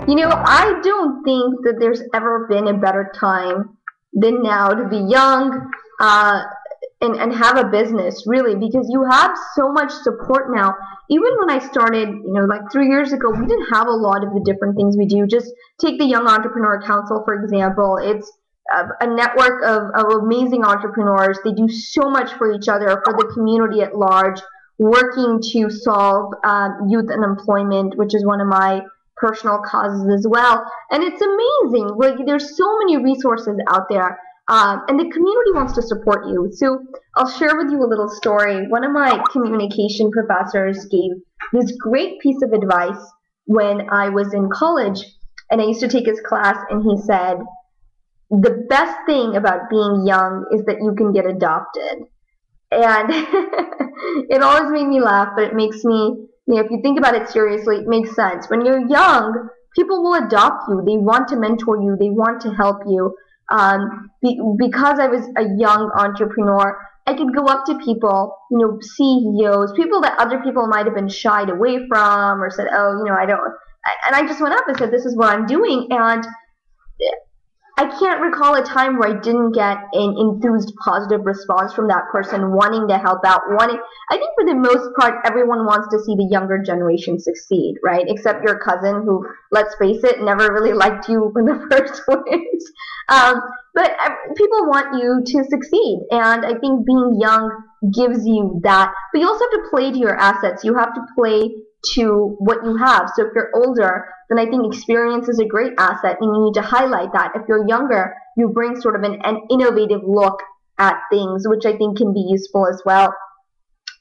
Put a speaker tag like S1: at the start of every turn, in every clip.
S1: You know, I don't think that there's ever been a better time than now to be young and have a business, really, because you have so much support now. Even when I started, like 3 years ago, we didn't have a lot of the different things we do. Just take the Young Entrepreneur Council, for example. It's a network of amazing entrepreneurs. They do so much for each other, for the community at large, working to solve youth unemployment, which is one of my personal causes as well. And it's amazing. Like, there's so many resources out there, and the community wants to support you. So I'll share with you a little story. One of my communication professors gave this great piece of advice when I was in college, and I used to take his class, and he said, the best thing about being young is that you can get adopted. And it always made me laugh, but it makes me, if you think about it seriously, it makes sense. When you're young, people will adopt you. They want to mentor you. They want to help you. Because I was a young entrepreneur, I could go up to people, CEOs, people that other people might have been shied away from or said, oh, I don't. And I just went up and said, this is what I'm doing. And I can't recall a time where I didn't get an enthused, positive response from that person wanting to help out. I think for the most part, everyone wants to see the younger generation succeed, right? Except your cousin who, let's face it, never really liked you in the first place. But people want you to succeed. And I think being young gives you that. But you also have to play to your assets. You have to play to what you have. So if you're older, then I think experience is a great asset, and you need to highlight that. If you're younger, you bring sort of an innovative look at things, which I think can be useful as well.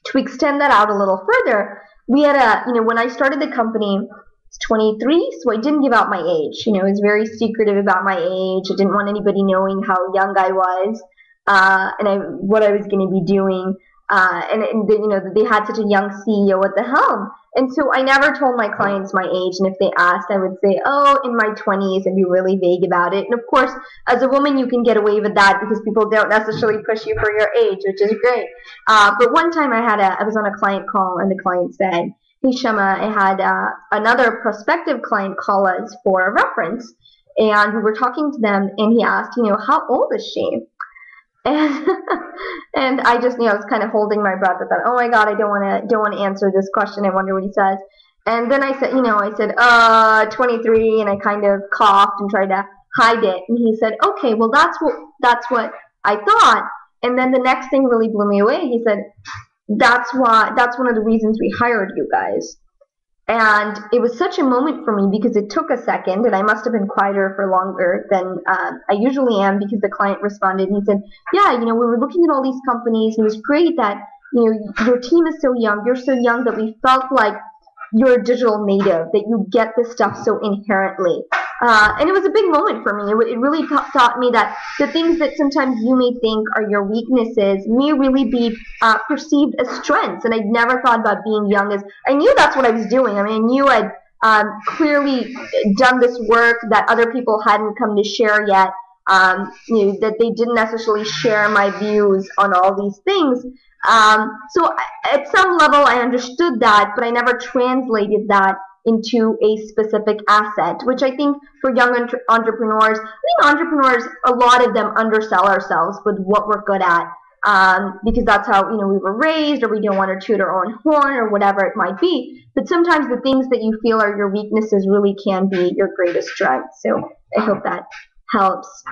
S1: To extend that out a little further, we had when I started the company, I was 23, so I didn't give out my age. I was very secretive about my age. I didn't want anybody knowing how young I was, and what I was going to be doing. They had such a young CEO at the helm. And so I never told my clients my age, and if they asked, I would say, oh, in my 20s, and be really vague about it. And of course, as a woman, you can get away with that because people don't necessarily push you for your age, which is great. But one time I was on a client call, and the client said, hey, Shama, I had another prospective client call us for a reference, and we were talking to them, and he asked, how old is she? And I just, I was kind of holding my breath. I thought, oh my God, I don't want to answer this question. I wonder what he says. And then I said, 23, and I kind of coughed and tried to hide it. And he said, okay, well, that's what I thought. And then the next thing really blew me away. He said, that's one of the reasons we hired you guys. And it was such a moment for me because it took a second, and I must have been quieter for longer than I usually am, because the client responded and he said, yeah, we were looking at all these companies, and it was great that, your team is so young. You're so young that we felt like you're a digital native, that you get this stuff so inherently. And it was a big moment for me. It really taught me that the things that sometimes you may think are your weaknesses may really be perceived as strengths. And I'd never thought about being young as, I knew that's what I was doing. I mean, I knew I'd clearly done this work that other people hadn't come to share yet, that they didn't necessarily share my views on all these things. So at some level I understood that, but I never translated that into a specific asset, which I think for young entrepreneurs, a lot of them undersell ourselves with what we're good at, because that's how we were raised, or we don't want to toot our own horn, or whatever it might be. But sometimes the things that you feel are your weaknesses really can be your greatest strength. So I hope that helps.